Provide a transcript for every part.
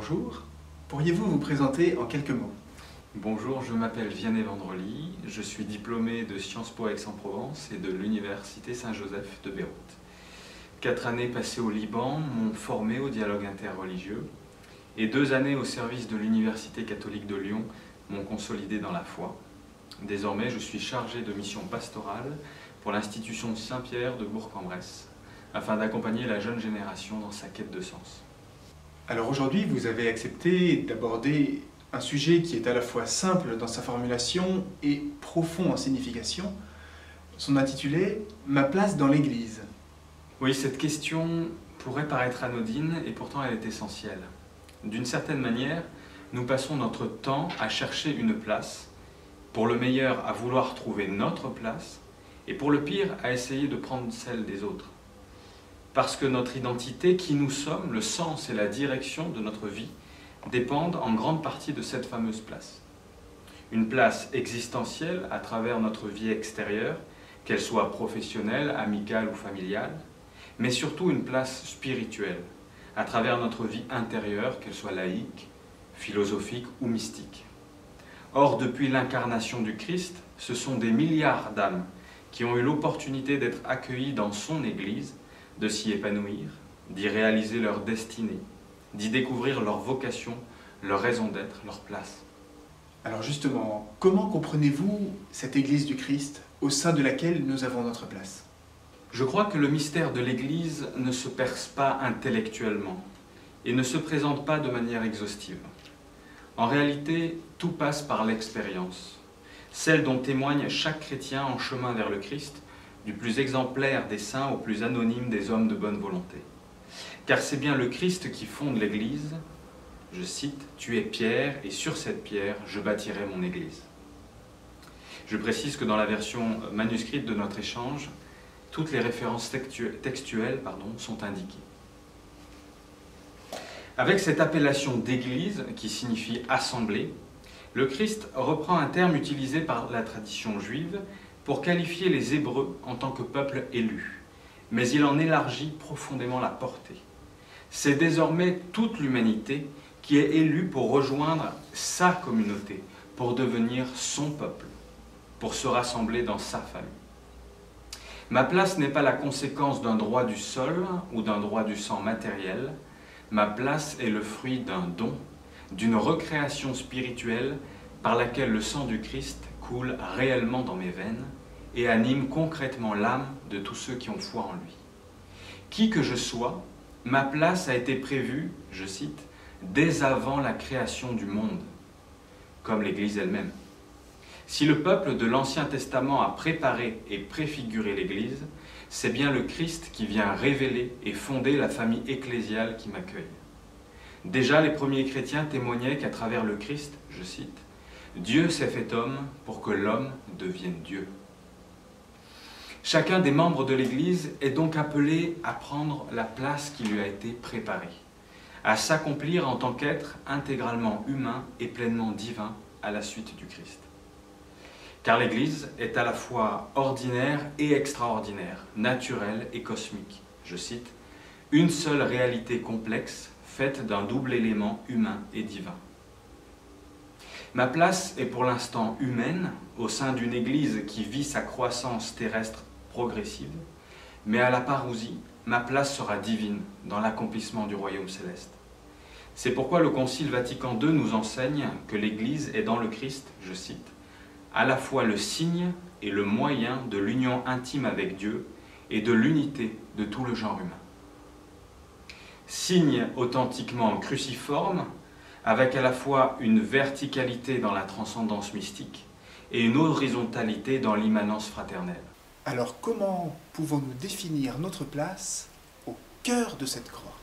Bonjour, pourriez-vous vous présenter en quelques mots? Bonjour, je m'appelle Vianney Vendrely, je suis diplômé de Sciences Po Aix-en-Provence et de l'Université Saint-Joseph de Beyrouth. 4 années passées au Liban m'ont formé au dialogue interreligieux et 2 années au service de l'Université catholique de Lyon m'ont consolidé dans la foi. Désormais, je suis chargé de mission pastorale pour l'institution Saint-Pierre de Bourg-en-Bresse afin d'accompagner la jeune génération dans sa quête de sens. Alors aujourd'hui, vous avez accepté d'aborder un sujet qui est à la fois simple dans sa formulation et profond en signification. Son intitulé « Ma place dans l'Église ». Oui, cette question pourrait paraître anodine et pourtant elle est essentielle. D'une certaine manière, nous passons notre temps à chercher une place, pour le meilleur à vouloir trouver notre place et pour le pire à essayer de prendre celle des autres. Parce que notre identité, qui nous sommes, le sens et la direction de notre vie dépendent en grande partie de cette fameuse place. Une place existentielle à travers notre vie extérieure, qu'elle soit professionnelle, amicale ou familiale, mais surtout une place spirituelle, à travers notre vie intérieure, qu'elle soit laïque, philosophique ou mystique. Or, depuis l'incarnation du Christ, ce sont des milliards d'âmes qui ont eu l'opportunité d'être accueillies dans son Église, de s'y épanouir, d'y réaliser leur destinée, d'y découvrir leur vocation, leur raison d'être, leur place. Alors justement, comment comprenez-vous cette Église du Christ au sein de laquelle nous avons notre place? Je crois que le mystère de l'Église ne se perce pas intellectuellement et ne se présente pas de manière exhaustive. En réalité, tout passe par l'expérience, celle dont témoigne chaque chrétien en chemin vers le Christ, du plus exemplaire des saints au plus anonyme des hommes de bonne volonté. Car c'est bien le Christ qui fonde l'Église. Je cite, « Tu es pierre, et sur cette pierre, je bâtirai mon Église ». Je précise que dans la version manuscrite de notre échange, toutes les références textuelles sont indiquées. Avec cette appellation d'Église, qui signifie « assemblée », le Christ reprend un terme utilisé par la tradition juive pour qualifier les Hébreux en tant que peuple élu, mais il en élargit profondément la portée. C'est désormais toute l'humanité qui est élue pour rejoindre sa communauté, pour devenir son peuple, pour se rassembler dans sa famille. Ma place n'est pas la conséquence d'un droit du sol ou d'un droit du sang matériel. Ma place est le fruit d'un don, d'une recréation spirituelle par laquelle le sang du Christ coule réellement dans mes veines et anime concrètement l'âme de tous ceux qui ont foi en lui. Qui que je sois, ma place a été prévue, je cite, dès avant la création du monde, comme l'Église elle-même. Si le peuple de l'Ancien Testament a préparé et préfiguré l'Église, c'est bien le Christ qui vient révéler et fonder la famille ecclésiale qui m'accueille. Déjà, les premiers chrétiens témoignaient qu'à travers le Christ, je cite, « Dieu s'est fait homme pour que l'homme devienne Dieu ». Chacun des membres de l'Église est donc appelé à prendre la place qui lui a été préparée, à s'accomplir en tant qu'être intégralement humain et pleinement divin à la suite du Christ. Car l'Église est à la fois ordinaire et extraordinaire, naturelle et cosmique. Je cite, « Une seule réalité complexe faite d'un double élément humain et divin ». Ma place est pour l'instant humaine, au sein d'une Église qui vit sa croissance terrestre progressive, mais à la parousie, ma place sera divine dans l'accomplissement du royaume céleste. C'est pourquoi le Concile Vatican II nous enseigne que l'Église est dans le Christ, je cite, « à la fois le signe et le moyen de l'union intime avec Dieu et de l'unité de tout le genre humain. » Signe authentiquement cruciforme, avec à la fois une verticalité dans la transcendance mystique et une horizontalité dans l'immanence fraternelle. Alors comment pouvons-nous définir notre place au cœur de cette croix?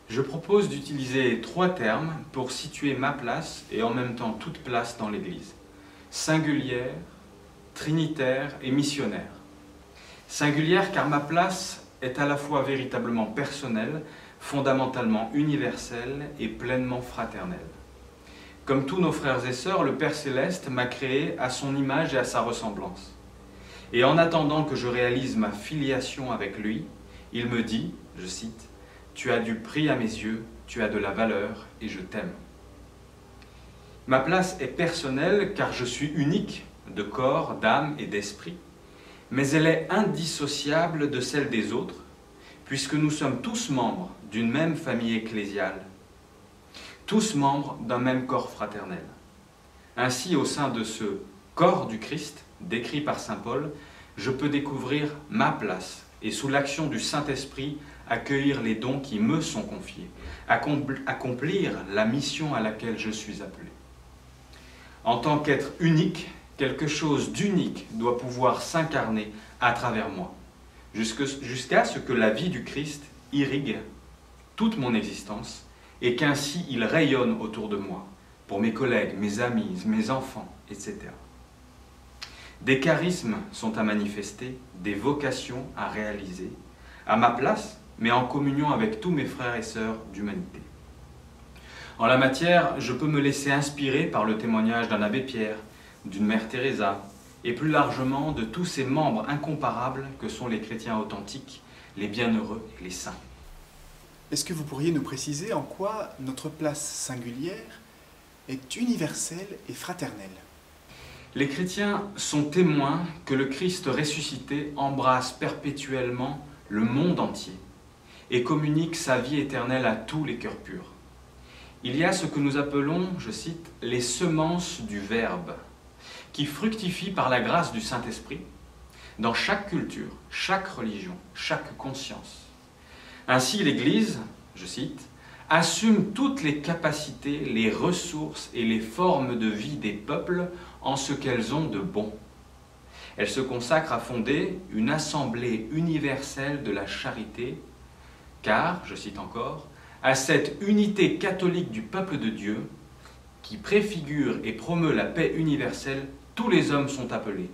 Je propose d'utiliser 3 termes pour situer ma place et en même temps toute place dans l'Église. Singulière, trinitaire et missionnaire. Singulière car ma place est à la fois véritablement personnelle, fondamentalement universelle et pleinement fraternelle. Comme tous nos frères et sœurs, le Père Céleste m'a créé à son image et à sa ressemblance. Et en attendant que je réalise ma filiation avec lui, il me dit, je cite, « Tu as du prix à mes yeux tu as de la valeur et je t'aime. Ma place est personnelle car je suis unique de corps, d'âme et d'esprit, mais elle est indissociable de celle des autres, puisque nous sommes tous membres d'une même famille ecclésiale, tous membres d'un même corps fraternel. Ainsi, au sein de ce corps du Christ, décrit par saint Paul, je peux découvrir ma place et sous l'action du Saint-Esprit, accueillir les dons qui me sont confiés, accomplir la mission à laquelle je suis appelé. En tant qu'être unique, quelque chose d'unique doit pouvoir s'incarner à travers moi, jusqu'à ce que la vie du Christ irrigue toute mon existence et qu'ainsi il rayonne autour de moi, pour mes collègues, mes amis, mes enfants, etc. Des charismes sont à manifester, des vocations à réaliser, à ma place, mais en communion avec tous mes frères et sœurs d'humanité. En la matière, je peux me laisser inspirer par le témoignage d'un abbé Pierre, d'une mère Teresa, et plus largement de tous ces membres incomparables que sont les chrétiens authentiques, les bienheureux et les saints. Est-ce que vous pourriez nous préciser en quoi notre place singulière est universelle et fraternelle? Les chrétiens sont témoins que le Christ ressuscité embrasse perpétuellement le monde entier et communique sa vie éternelle à tous les cœurs purs. Il y a ce que nous appelons, je cite, « les semences du Verbe » qui fructifient par la grâce du Saint-Esprit dans chaque culture, chaque religion, chaque conscience. Ainsi, l'Église, je cite, « assume toutes les capacités, les ressources et les formes de vie des peuples en ce qu'elles ont de bon. Elle se consacre à fonder une assemblée universelle de la charité, car, je cite encore, à cette unité catholique du peuple de Dieu, qui préfigure et promeut la paix universelle, tous les hommes sont appelés.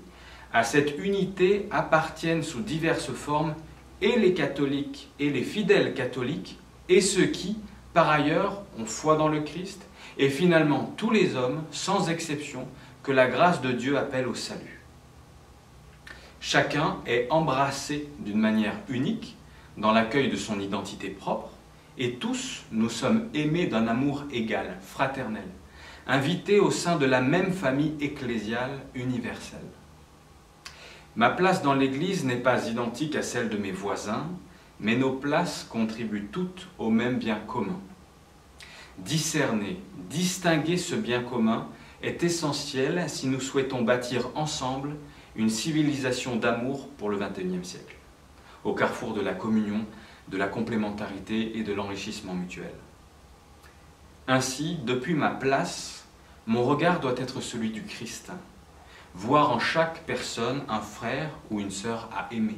À cette unité appartiennent sous diverses formes et les catholiques et les fidèles catholiques, et ceux qui, par ailleurs, ont foi dans le Christ, et finalement tous les hommes, sans exception, que la grâce de Dieu appelle au salut. Chacun est embrassé d'une manière unique dans l'accueil de son identité propre, et tous nous sommes aimés d'un amour égal, fraternel, invités au sein de la même famille ecclésiale universelle. Ma place dans l'Église n'est pas identique à celle de mes voisins, mais nos places contribuent toutes au même bien commun. Discerner, distinguer ce bien commun est essentiel si nous souhaitons bâtir ensemble une civilisation d'amour pour le XXIe siècle, au carrefour de la communion, de la complémentarité et de l'enrichissement mutuel. Ainsi, depuis ma place, mon regard doit être celui du Christ, voir en chaque personne un frère ou une sœur à aimer.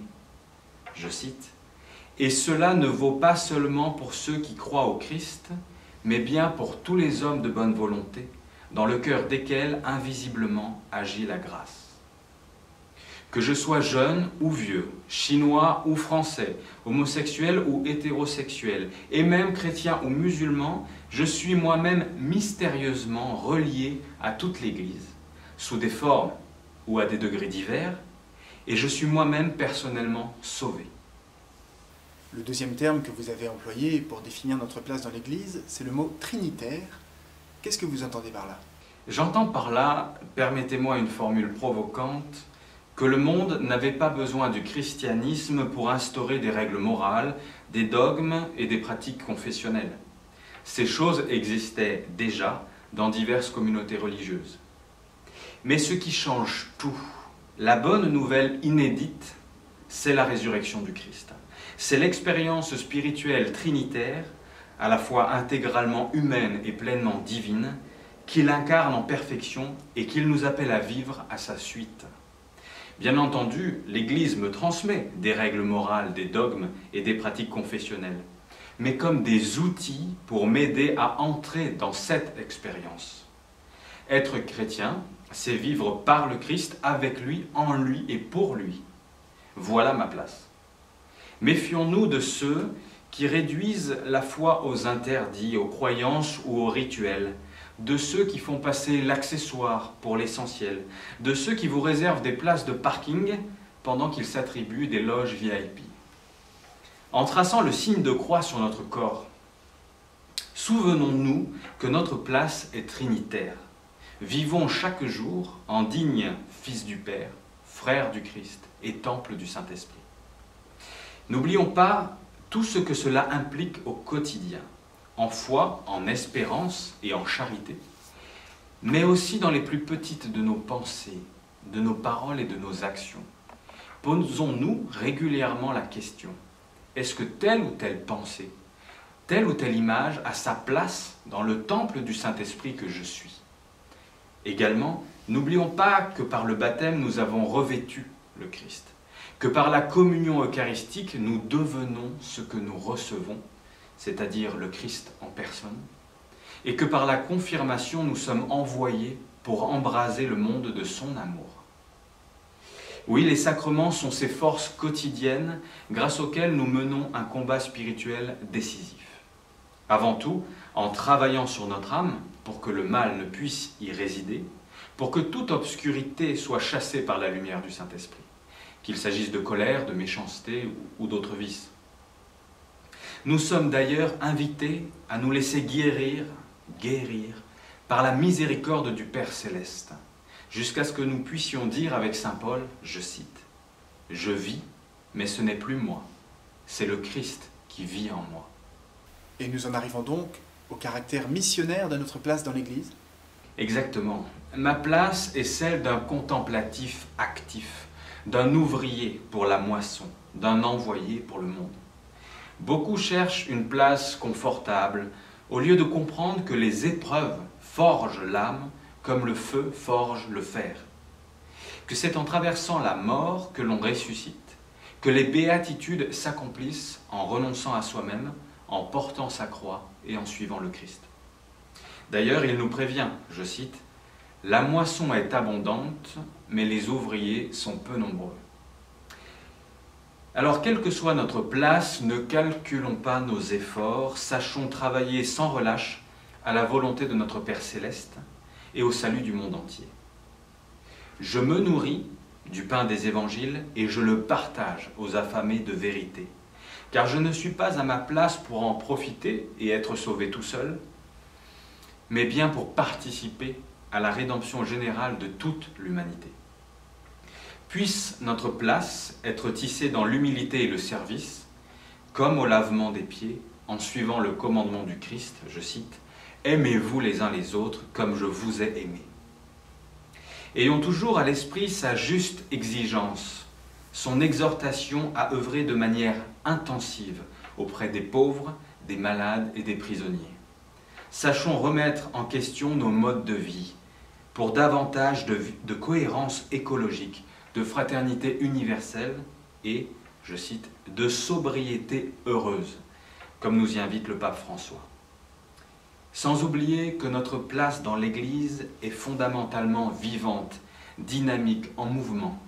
Je cite, « Et cela ne vaut pas seulement pour ceux qui croient au Christ, mais bien pour tous les hommes de bonne volonté, dans le cœur desquels invisiblement agit la grâce. Que je sois jeune ou vieux, chinois ou français, homosexuel ou hétérosexuel, et même chrétien ou musulman, je suis moi-même mystérieusement relié à toute l'Église, sous des formes ou à des degrés divers, et je suis moi-même personnellement sauvé. » Le deuxième terme que vous avez employé pour définir notre place dans l'Église, c'est le mot trinitaire. Qu'est-ce que vous entendez par là? J'entends par là, permettez-moi une formule provocante, que le monde n'avait pas besoin du christianisme pour instaurer des règles morales, des dogmes et des pratiques confessionnelles. Ces choses existaient déjà dans diverses communautés religieuses. Mais ce qui change tout, la bonne nouvelle inédite, c'est la résurrection du Christ. C'est l'expérience spirituelle trinitaire, à la fois intégralement humaine et pleinement divine, qu'il incarne en perfection et qu'il nous appelle à vivre à sa suite. Bien entendu, l'Église me transmet des règles morales, des dogmes et des pratiques confessionnelles, mais comme des outils pour m'aider à entrer dans cette expérience. Être chrétien, c'est vivre par le Christ, avec lui, en lui et pour lui. Voilà ma place. Méfions-nous de ceux qui réduisent la foi aux interdits, aux croyances ou aux rituels, de ceux qui font passer l'accessoire pour l'essentiel, de ceux qui vous réservent des places de parking pendant qu'ils s'attribuent des loges VIP. En traçant le signe de croix sur notre corps, souvenons-nous que notre place est trinitaire. Vivons chaque jour en dignes fils du Père, frères du Christ et temple du Saint-Esprit. N'oublions pas tout ce que cela implique au quotidien, en foi, en espérance et en charité, mais aussi dans les plus petites de nos pensées, de nos paroles et de nos actions. Posons-nous régulièrement la question, est-ce que telle ou telle pensée, telle ou telle image a sa place dans le temple du Saint-Esprit que je suis? Également, n'oublions pas que par le baptême, nous avons revêtu le Christ, que par la communion eucharistique, nous devenons ce que nous recevons, c'est-à-dire le Christ en personne, et que par la confirmation, nous sommes envoyés pour embraser le monde de son amour. Oui, les sacrements sont ces forces quotidiennes grâce auxquelles nous menons un combat spirituel décisif. Avant tout, en travaillant sur notre âme pour que le mal ne puisse y résider, pour que toute obscurité soit chassée par la lumière du Saint-Esprit, qu'il s'agisse de colère, de méchanceté ou d'autres vices. Nous sommes d'ailleurs invités à nous laisser guérir par la miséricorde du Père Céleste, jusqu'à ce que nous puissions dire avec saint Paul, je cite, « Je vis, mais ce n'est plus moi, c'est le Christ qui vit en moi. » Et nous en arrivons donc au caractère missionnaire de notre place dans l'Église. Exactement. Ma place est celle d'un contemplatif actif, d'un ouvrier pour la moisson, d'un envoyé pour le monde. Beaucoup cherchent une place confortable, au lieu de comprendre que les épreuves forgent l'âme comme le feu forge le fer. Que c'est en traversant la mort que l'on ressuscite, que les béatitudes s'accomplissent en renonçant à soi-même, en portant sa croix et en suivant le Christ. D'ailleurs, il nous prévient, je cite, « La moisson est abondante, mais les ouvriers sont peu nombreux. » Alors, quelle que soit notre place, ne calculons pas nos efforts, sachons travailler sans relâche à la volonté de notre Père Céleste et au salut du monde entier. Je me nourris du pain des évangiles et je le partage aux affamés de vérité, car je ne suis pas à ma place pour en profiter et être sauvé tout seul, mais bien pour participer à la rédemption générale de toute l'humanité. Puisse notre place être tissée dans l'humilité et le service, comme au lavement des pieds, en suivant le commandement du Christ, je cite, « Aimez-vous les uns les autres comme je vous ai aimés. » Ayons toujours à l'esprit sa juste exigence, son exhortation à œuvrer de manière intensive auprès des pauvres, des malades et des prisonniers. Sachons remettre en question nos modes de vie pour davantage de cohérence écologique, de fraternité universelle et, je cite, de sobriété heureuse, comme nous y invite le pape François. Sans oublier que notre place dans l'Église est fondamentalement vivante, dynamique, en mouvement,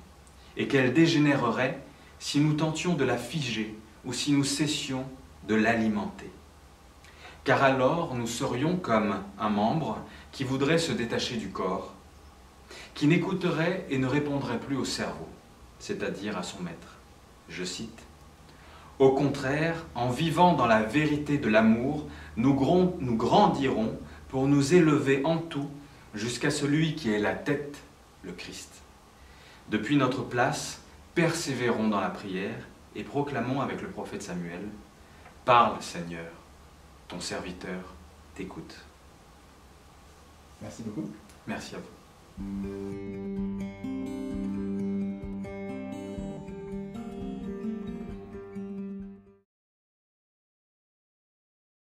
et qu'elle dégénérerait si nous tentions de la figer ou si nous cessions de l'alimenter. Car alors nous serions comme un membre qui voudrait se détacher du corps, qui n'écouterait et ne répondrait plus au cerveau, c'est-à-dire à son maître. Je cite, « Au contraire, en vivant dans la vérité de l'amour, nous grandirons pour nous élever en tout jusqu'à celui qui est la tête, le Christ. Depuis notre place, persévérons dans la prière et proclamons avec le prophète Samuel, « Parle, Seigneur, ton serviteur t'écoute. » Merci beaucoup. Merci à vous.